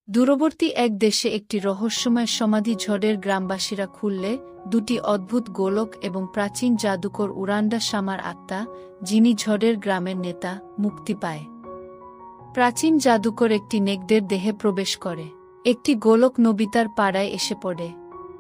দূরবর্তী এক দেশে একটি রহস্যময় সমাধি ঝড়ের গ্রামবাসীরা খুললে দুটি অদ্ভুত গোলক এবং প্রাচীন জাদুকর উরান্ডা শামার আত্মা, যিনি ঝড়ের গ্রামের নেতা, মুক্তি পায়। প্রাচীন জাদুকর একটি নেকড়ের দেহে প্রবেশ করে। একটি গোলক নোবিতার পাড়ায় এসে পড়ে।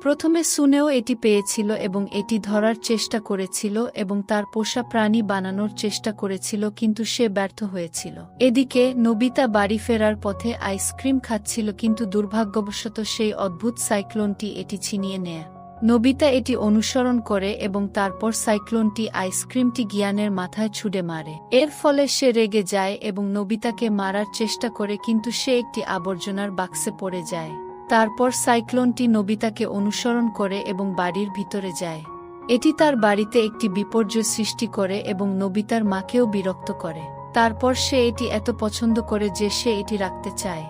প্রথমে সুনেও এটি পেয়েছিল এবং এটি ধরার চেষ্টা করেছিল এবং তার পোষা প্রাণী বানানোর চেষ্টা করেছিল, কিন্তু সে ব্যর্থ হয়েছিল। এদিকে নোবিতা বাড়ি ফেরার পথে আইসক্রিম খাচ্ছিল, কিন্তু দুর্ভাগ্যবশত সেই অদ্ভুত সাইক্লোনটি এটি ছিনিয়ে নেয়। নোবিতা এটি অনুসরণ করে এবং তারপর সাইক্লোনটি আইসক্রিমটি গিয়ানের মাথায় ছুঁড়ে মারে। এর ফলে সে রেগে যায় এবং নোবিতাকে মারার চেষ্টা করে, কিন্তু সে একটি আবর্জনার বাক্সে পড়ে যায়। তারপর সাইক্লোনটি নোবিতাকে অনুসরণ করে এবং বাড়ির ভিতরে যায়। এটি তার বাড়িতে একটি বিপর্যয় সৃষ্টি করে এবং নোবিতার মাকেও বিরক্ত করে। তারপর সে এটি এত পছন্দ করে যে সে এটি রাখতে চায়।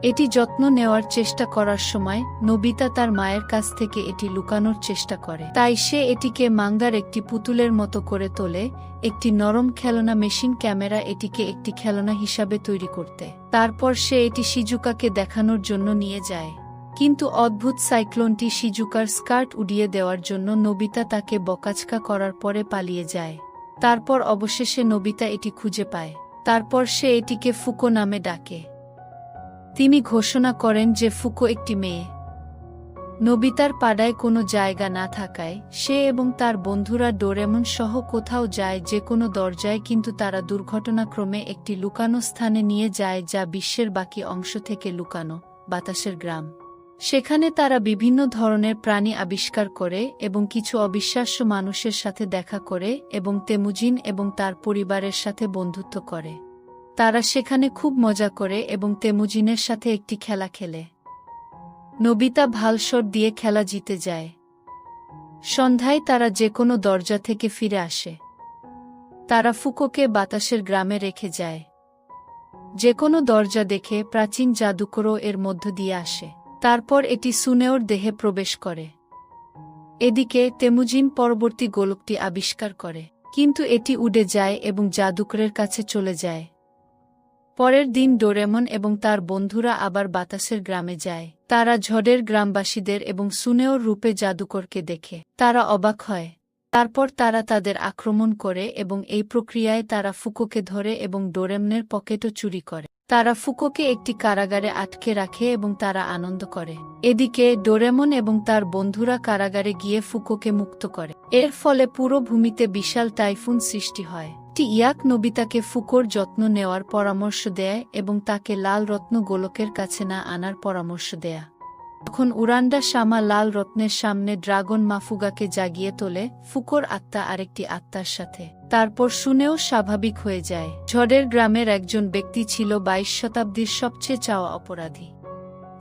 এটি যত্ন নেওয়ার চেষ্টা করার সময় নোবিতা তার মায়ের কাছ থেকে এটি লুকানোর চেষ্টা করে, তাই সে এটিকে মাঙ্গার একটি পুতুলের মতো করে তোলে। একটি নরম খেলনা মেশিন ক্যামেরা এটিকে একটি খেলনা হিসাবে তৈরি করতে। তারপর সে এটি শিজুকাকে দেখানোর জন্য নিয়ে যায়, কিন্তু অদ্ভুত সাইক্লোনটি শিজুকার স্কার্ট উড়িয়ে দেওয়ার জন্য নোবিতা তাকে বকাঝকা করার পরে পালিয়ে যায়। তারপর অবশেষে নোবিতা এটি খুঁজে পায়। তারপর সে এটিকে ফুকো নামে ডাকে। তিনি ঘোষণা করেন যে ফুকো একটি মেয়ে। নোবিতার পাড়ায় কোনো জায়গা না থাকায় সে এবং তার বন্ধুরা ডোরেমন সহ কোথাও যায়, যে কোনো দরজায়, কিন্তু তারা দুর্ঘটনাক্রমে একটি লুকানো স্থানে নিয়ে যায় যা বিশ্বের বাকি অংশ থেকে লুকানো, বাতাসের গ্রাম। সেখানে তারা বিভিন্ন ধরনের প্রাণী আবিষ্কার করে এবং কিছু অবিশ্বাস্য মানুষের সাথে দেখা করে এবং তেমুজিন এবং তার পরিবারের সাথে বন্ধুত্ব করে। তারা সেখানে খুব মজা করে এবং তেমুজিনের সাথে একটি খেলা খেলে। নোবিতা ভালশট দিয়ে খেলা জিতে যায়। সন্ধ্যায় তারা যে কোনো দরজা থেকে ফিরে আসে। তারা ফুকোকে বাতাসের গ্রামে রেখে যায়। যে কোনো দরজা দেখে প্রাচীন জাদুকরও এর মধ্য দিয়ে আসে। তারপর এটি সুনেওর দেহে প্রবেশ করে। এদিকে তেমুজিন পরবর্তী গোলকটি আবিষ্কার করে, কিন্তু এটি উড়ে যায় এবং জাদুকরের কাছে চলে যায়। পরের দিন ডোরেমন এবং তার বন্ধুরা আবার বাতাসের গ্রামে যায়। তারা ঝড়ের গ্রামবাসীদের এবং সুনেওর রূপে জাদুকরকে দেখে তারা অবাক হয়। তারপর তারা তাদের আক্রমণ করে এবং এই প্রক্রিয়ায় তারা ফুকোকে ধরে এবং ডোরেমনের পকেটও চুরি করে। তারা ফুকোকে একটি কারাগারে আটকে রাখে এবং তারা আনন্দ করে। এদিকে ডোরেমন এবং তার বন্ধুরা কারাগারে গিয়ে ফুকোকে মুক্ত করে। এর ফলে পুরো ভূমিতে বিশাল টাইফুন সৃষ্টি হয়। ইয়াক নোবিতাকে ফুকোর যত্ন নেওয়ার পরামর্শ দেয় এবং তাকে লাল রত্ন গোলকের কাছে না আনার পরামর্শ দেয়। তখন উরান্ডা শামা লাল রত্নের সামনে ড্রাগন মাফুগাকে জাগিয়ে তোলে, ফুকোর আত্মা আরেকটি আত্মার সাথে। তারপর শুনেও স্বাভাবিক হয়ে যায়। ঝড়ের গ্রামের একজন ব্যক্তি ছিল 22 শতাব্দীর সবচেয়ে চাওয়া অপরাধী।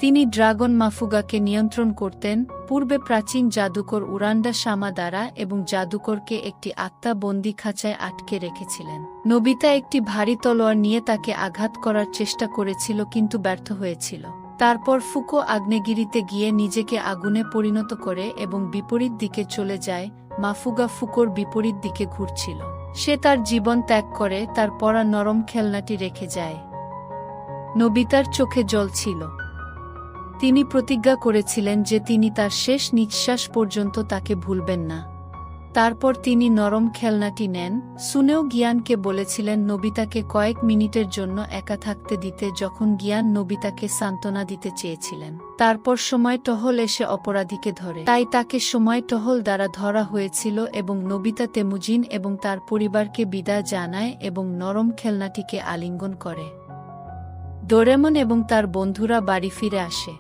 তিনি ড্রাগন মাফুগাকে নিয়ন্ত্রণ করতেন, পূর্বে প্রাচীন জাদুকর উরান্ডা শামা দ্বারা, এবং জাদুকরকে একটি আত্মা বন্দি খাঁচায় আটকে রেখেছিলেন। নোবিতা একটি ভারী তলোয়ার নিয়ে তাকে আঘাত করার চেষ্টা করেছিল, কিন্তু ব্যর্থ হয়েছিল। তারপর ফুকো আগ্নেয়গিরিতে গিয়ে নিজেকে আগুনে পরিণত করে এবং বিপরীত দিকে চলে যায়। মাফুগা ফুকোর বিপরীত দিকে ঘুরছিল। সে তার জীবন ত্যাগ করে তার পরা নরম খেলনাটি রেখে যায়। নোবিতার চোখে জল ছিল। তিনি প্রতিজ্ঞা করেছিলেন যে তিনি তার শেষ নিঃশ্বাস পর্যন্ত তাকে ভুলবেন না। তারপর তিনি নরম খেলনাটি নেন। সুনেও গিয়ানকে বলেছিলেন নোবিতাকে কয়েক মিনিটের জন্য একা থাকতে দিতে, যখন গিয়ান নোবিতাকে সান্ত্বনা দিতে চেয়েছিলেন। তারপর সময় টহল এসে অপরাধীকে ধরে, তাই তাকে সময় টহল দ্বারা ধরা হয়েছিল এবং নোবিতা তেমুজিন এবং তার পরিবারকে বিদায় জানায় এবং নরম খেলনাটিকে আলিঙ্গন করে। ডোরেমন এবং তার বন্ধুরা বাড়ি ফিরে আসে।